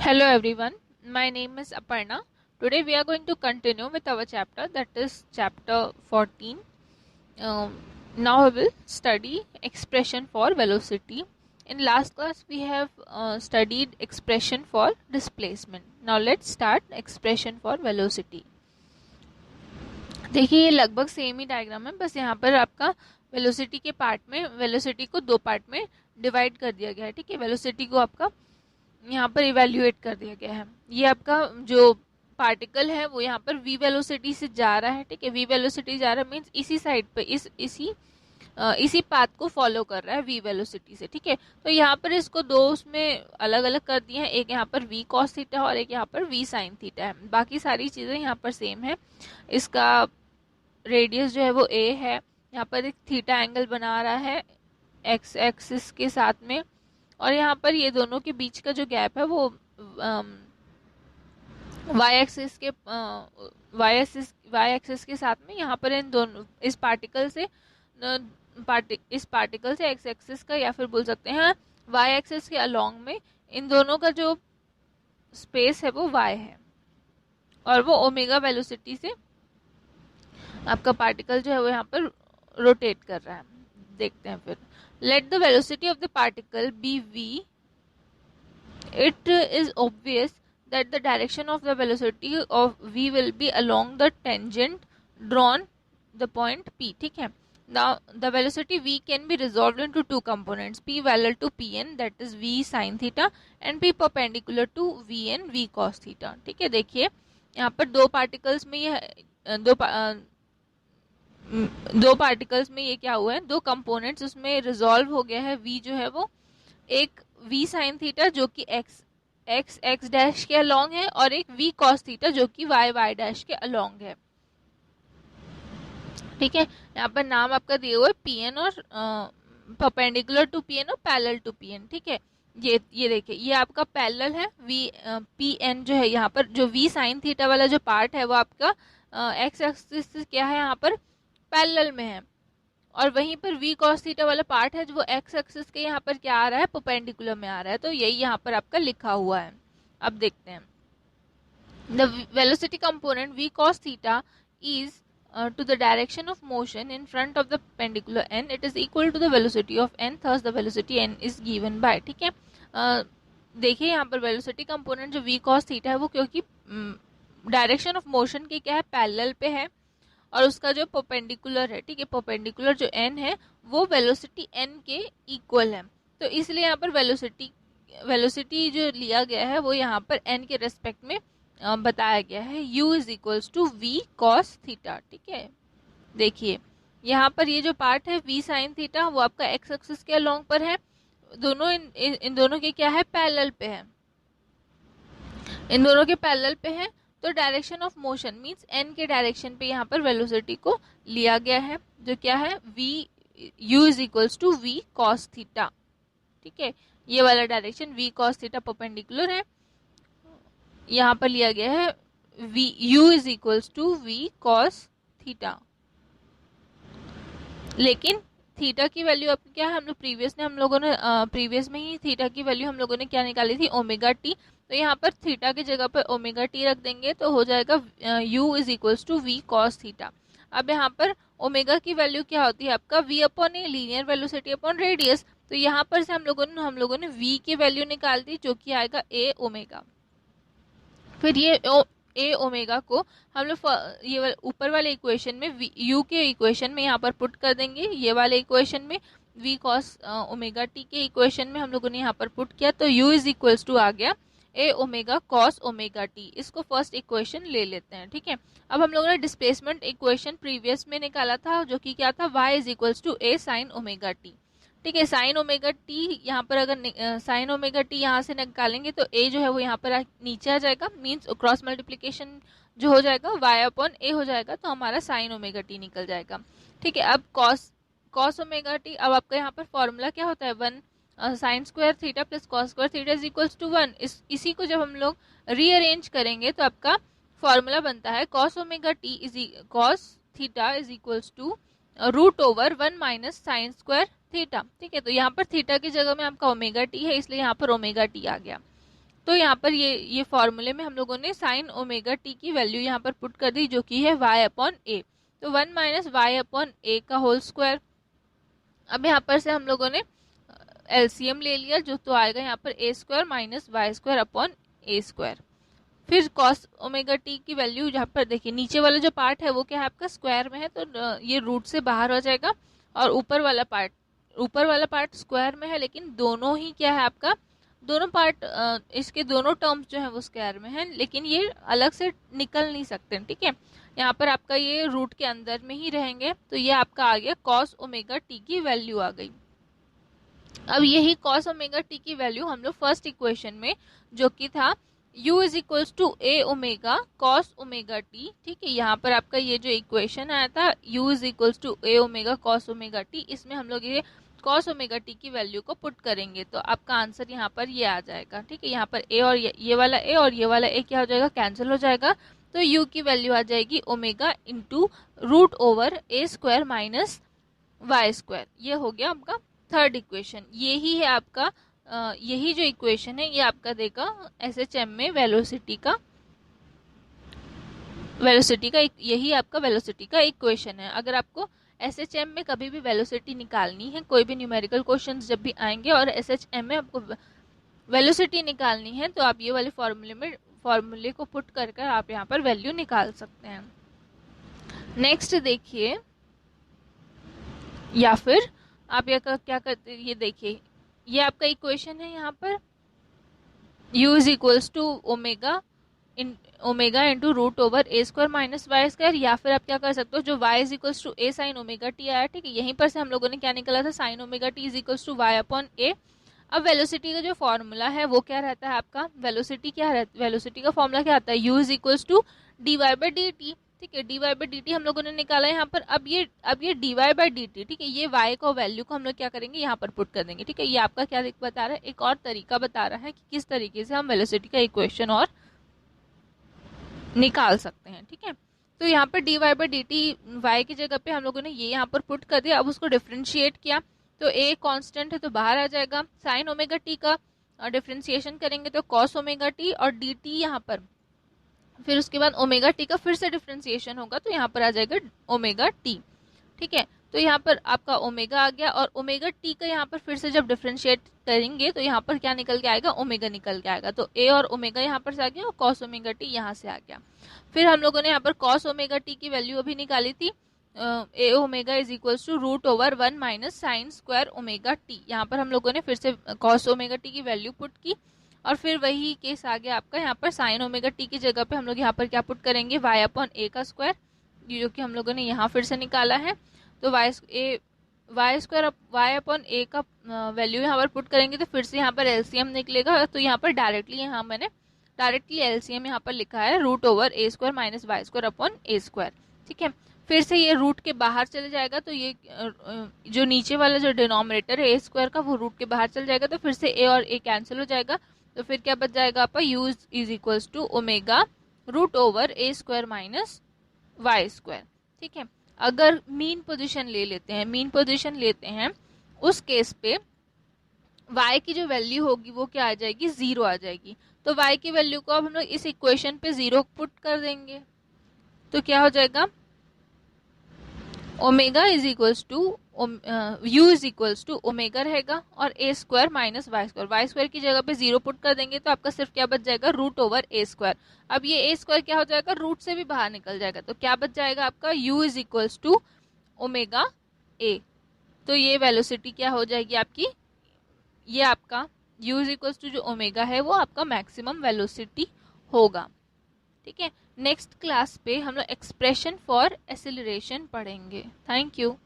Hello everyone, my name is Aparna. Today we are going to continue with our chapter, that is chapter 14. Now we will study expression for velocity. In last class we have studied expression for displacement. Now let's start expression for velocity. देखिए ये लगभग same ही diagram है, बस यहाँ पर आपका velocity के part में वेलोसिटी को दो पार्ट में डिवाइड कर दिया गया है. ठीक है, वेलोसिटी को आपका यहाँ पर इवेल्युएट कर दिया गया है. ये आपका जो पार्टिकल है वो यहाँ पर v वेलोसिटी से जा रहा है. ठीक है, v वेलोसिटी जा रहा है मीन्स इसी साइड पे इसी पाथ को फॉलो कर रहा है v वेलोसिटी से. ठीक है, तो यहाँ पर इसको दो उसमें अलग अलग कर दिए हैं, एक यहाँ पर v cos थीटा और एक यहाँ पर v sin थीटा है. बाकी सारी चीज़ें यहाँ पर सेम है. इसका रेडियस जो है वो a है. यहाँ पर एक थीटा एंगल बना रहा है x एक्सिस के साथ में, और यहाँ पर ये दोनों के बीच का जो गैप है वो y एक्सिस के साथ में यहाँ पर इन दोनों इस पार्टिकल से x एक्सिस का या फिर बोल सकते हैं y एक्सिस के अलोंग में इन दोनों का जो स्पेस है वो y है, और वो ओमेगा वेलोसिटी से आपका पार्टिकल जो है वो यहाँ पर रोटेट कर रहा है. देखते हैं फिर. Let the velocity of the particle be v. It is obvious that the direction of the velocity of v will be along the tangent drawn the point p. ठीक है. Now the velocity v can be resolved into two components, p parallel to pn, that is v sin theta, and p perpendicular to vn, v cos theta. ठीक है, देखिए यहाँ पर दो particles में ये क्या हुआ है, दो कंपोनेंट्स उसमें रिजॉल्व हो गया है. v जो है वो एक v साइन थीटा जो कि x डैश के अलोंग है, और एक v cos थीटा जो कि y डैश के अलोंग है. ठीक है, यहाँ पर नाम आपका दिए हुए pn और परपेंडिकुलर टू pn और पैरेलल टू pn. ठीक है, ये देखिए ये आपका पैरेलल है. pn जो है यहाँ पर जो v साइन थीटा वाला जो पार्ट है वो आपका x एक्सिस क्या है यहाँ पर पैरेलल में है, और वहीं पर v cos थीटा वाला पार्ट है जो वो x एक्सिस के यहाँ पर क्या आ रहा है, परपेंडिकुलर में आ रहा है. तो यही यहाँ पर आपका लिखा हुआ है. अब देखते हैं. The velocity component v cos theta is to the direction of motion in front of the perpendicular n, it is equal to the velocity of n, thus the velocity n is given by. ठीक है, देखिए यहाँ पर velocity component जो v cos theta है वो क्योंकि direction of motion के क्या है, पैरेलल पे है, और उसका जो परपेंडिकुलर है, ठीक है, परपेंडिकुलर जो n है वो वेलोसिटी n के इक्वल है. तो इसलिए यहाँ पर वेलोसिटी जो लिया गया है वो यहाँ पर n के रेस्पेक्ट में बताया गया है. u is equals to v cos theta. ठीक है, देखिए यहाँ पर ये जो पार्ट है v sin थीटा वो आपका x एक्सिस के अलोंग पर है. दोनों इन दोनों के क्या है, पैरेलल पे है. इन दोनों के पैरेलल पे है, तो direction of motion means n के डायरेक्शन पे यहाँ पर वेलोसिटी को लिया गया है जो क्या है u is equals to v cos theta. ठीक है, ये वाला direction v cos theta perpendicular है, यहाँ पर लिया गया है u is equals to v cos theta. लेकिन थीटा की वैल्यू आपकी क्या है, हम लोगों ने प्रीवियस में ही थीटा की वैल्यू हम लोगों ने क्या निकाली थी, ओमेगा टी. तो यहाँ पर थीटा की जगह पर ओमेगा टी रख देंगे तो हो जाएगा u is equals to v cos theta. अब यहाँ पर ओमेगा की वैल्यू क्या होती है आपका v अपॉन ए, लीनियर वेलोसिटी अपॉन रेडियस. तो यहाँ पर से हम लोगों ने v की वैल्यू निकाल दी जो कि आएगा a ओमेगा. फिर ये ए ओमेगा को हम लोग ये ऊपर वाले इक्वेशन में u के इक्वेशन में यहाँ पर पुट कर देंगे. ये वाले इक्वेशन में v cos ओमेगा टी के इक्वेशन में हम लोगों ने यहाँ पर पुट किया, तो u इज इक्वल्स टू आ गया ए ओमेगा cos ओमेगा टी. इसको फर्स्ट इक्वेशन ले लेते हैं. ठीक है, अब हम लोगों ने डिस्प्लेसमेंट इक्वेशन प्रीवियस में निकाला था जो कि क्या था, y is equals to A sine omega t. ठीक है, साइन ओमेगा टी यहाँ पर अगर साइन ओमेगा टी यहाँ से निकालेंगे तो a जो है वो यहाँ पर नीचे आ जाएगा, मींस क्रॉस मल्टीप्लिकेशन जो हो जाएगा y अपॉन ए हो जाएगा, तो हमारा साइन ओमेगा टी निकल जाएगा. ठीक है, अब cos ओमेगा टी, अब आपका यहाँ पर फॉर्मूला क्या होता है, 1 sine square theta plus cos square theta is equals to 1. इसी को जब हम लोग रीअरेंज करेंगे तो आपका फॉर्मूला बनता है cos omega t cos theta is equals to root over 1 minus sine square theta. ठीक है, तो यहाँ पर थीटा की जगह में आपका ओमेगा टी है, इसलिए यहाँ पर ओमेगा टी आ गया. तो यहाँ पर ये फॉर्मूले में हम लोगों ने साइन ओमेगा टी की वैल्यू यहाँ पर पुट कर दी, जो कि है y अपॉन ए। तो 1 माइनस वाई अपॉन ए का होल स्क्वायर। अब यहाँ पर से हम लोगों ने एलसीएम ले लिया, जो तो आएगा यहाँ पर A square minus Y square upon A square. फिर कॉस ओमेगा टी की वैल्यू यहाँ पर देखिए, नीचे वाला जो पार्ट है वो क्या है आपका स्क्वायर में है, तो ये रूट से बाहर हो जाएगा, और ऊपर वाला पार्ट स्क्वायर में है, लेकिन दोनों ही क्या है आपका, दोनों पार्ट इसके दोनों टर्म्स जो है वो स्क्वायर में है, लेकिन ये अलग से निकल नहीं सकते। ठीक है, यहाँ पर आपका ये रूट के अंदर में ही रहेंगे, तो ये आपका आ गया कॉस ओमेगा टी की वैल्यू आ गई। अब यही कॉस ओमेगा टी की वैल्यू हम लोग फर्स्ट इक्वेशन में, जो कि था u is equals to A omega cos omega t, ठीक है, यहाँ पर आपका ये जो इक्वेशन आया था u is equals to A omega cos omega t, इसमें हम लोग ये कॉस ओमेगा टी की वैल्यू को पुट करेंगे, तो आपका आंसर यहाँ पर ये आ जाएगा। ठीक है, यहाँ पर ए और ये वाला ए और ये वाला ए क्या हो जाएगा, कैंसिल हो जाएगा, तो u की वैल्यू आ जाएगी ओमेगा इंटू रूट ओवर ए स्क्वायर माइनस वाई स्क्वायर। ये हो गया आपका थर्ड इक्वेशन। यही है आपका यही जो इक्वेशन है ये आपका देगा एसएचएम में वेलोसिटी का यही आपका वेलोसिटी का इक्वेशन है। अगर आपको एसएचएम में कभी भी वेलोसिटी निकालनी है, कोई भी न्यूमेरिकल क्वेश्चंस जब भी आएंगे और एसएचएम में आपको वेलोसिटी निकालनी है, तो आप ये वाले फॉर्मूले को पुट कर कर आप यहाँ पर वैल्यू निकाल सकते हैं। नेक्स्ट देखिए, या फिर आप क्या करते, ये देखिए, ये आपका इक्वेशन है, यहाँ पर u is equals to omega into root over A square minus Y square, या फिर आप क्या कर सकते हो, जो y is equals to A sine omega t आया, ठीक है, यहीं पर से हम लोगों ने क्या निकला था, sine omega T is equals to Y upon A. अब वेलोसिटी का जो फॉर्मूला है वो क्या रहता है आपका, वेलोसिटी का फॉर्मूला क्या आता है, u is equals to d y by d t, ठीक है, d y by d t हम लोगों ने निकाला यहाँ पर। अब ये d y by d t, ठीक है, ये y को वैल्यू को हम लोग क्या करेंगे, यहाँ पर पुट कर देंगे। ठीक है, ये आपका क्या बता रहा है, एक और तरीका बता रहा है कि किस तरीके से हम वेलोसिटी का इक्वेशन और निकाल सकते हैं। ठीक है, तो यहाँ पर d y by d t y की जगह पे हम लोगों ने ये यहाँ पर पुट कर दिया। अब उसको डिफ्रेंशिएट किया, तो a कांस्टेंट है तो बाहर आ जाएगा, साइन ओमेगा टी का डिफ्रेंशिएशन करेंगे तो कॉस ओमेगा टी और डी टी यहाँ पर, फिर उसके बाद ओमेगा टी का फिर से डिफ्रेंशिएशन होगा, तो यहाँ पर आ जाएगा ओमेगा टी। ठीक है, तो यहाँ पर आपका ओमेगा आ गया, और ओमेगा टी का यहाँ पर फिर से जब डिफ्रेंशिएट करेंगे तो यहाँ पर क्या निकल के आएगा, ओमेगा निकल के आएगा, तो ए और ओमेगा यहाँ पर से आ गया और कॉस ओमेगा टी यहाँ से आ गया। फिर हम लोगों ने यहाँ पर कॉस ओमेगा टी की वैल्यू अभी निकाली थी, A omega is equals to root over 1 minus sine square omega T. यहाँ पर हम लोगों ने फिर से कॉस ओमेगा टी की वैल्यू पुट की, और फिर वही केस आ गया आपका, यहाँ पर साइन ओमेगा टी की जगह पे हम लोग यहाँ पर क्या पुट करेंगे, वाई अपॉन ए का स्क्वायर, जो कि हम लोगों ने यहाँ फिर से निकाला है, तो वाई स्क्वायर वाई अपॉन ए का वैल्यू यहाँ पर पुट करेंगे, तो फिर से यहाँ पर एलसीएम निकलेगा, तो यहाँ पर डायरेक्टली एलसीएम यहाँ पर लिखा है root over A square minus Y square upon A square. ठीक है, फिर से ये रूट के बाहर चले जाएगा, तो ये जो नीचे वाला जो डिनोमिनेटर है ए स्क्वायर का वो रूट के बाहर चल जाएगा, तो फिर से ए और ए कैंसिल हो जाएगा, तो फिर क्या बच जाएगा आपका, u is equals to omega root over A square minus Y square. ठीक है, अगर मीन पोजीशन लेते हैं उस केस पे y की जो वैल्यू होगी वो क्या आ जाएगी, 0 आ जाएगी, तो y की वैल्यू को अब हम लोग इस इक्वेशन पे 0 पुट कर देंगे, तो क्या हो जाएगा, omega is equals to u is equals to omega रहेगा और a square minus Y square की जगह पे 0 पुट कर देंगे, तो आपका सिर्फ क्या बच जाएगा, रूट ओवर ए स्क्वायर। अब ये ए स्क्वायर क्या हो जाएगा, रूट से भी बाहर निकल जाएगा, तो क्या बच जाएगा आपका, u is equals to omega a. तो ये वेलोसिटी क्या हो जाएगी आपकी, ये आपका u इज इक्वल्स टू जो ओमेगा है वो आपका मैक्सिमम वेलोसिटी होगा। ठीक है, नेक्स्ट क्लास पे हम लोग एक्सप्रेशन फॉर एक्सेलरेशन पढ़ेंगे। Thank you.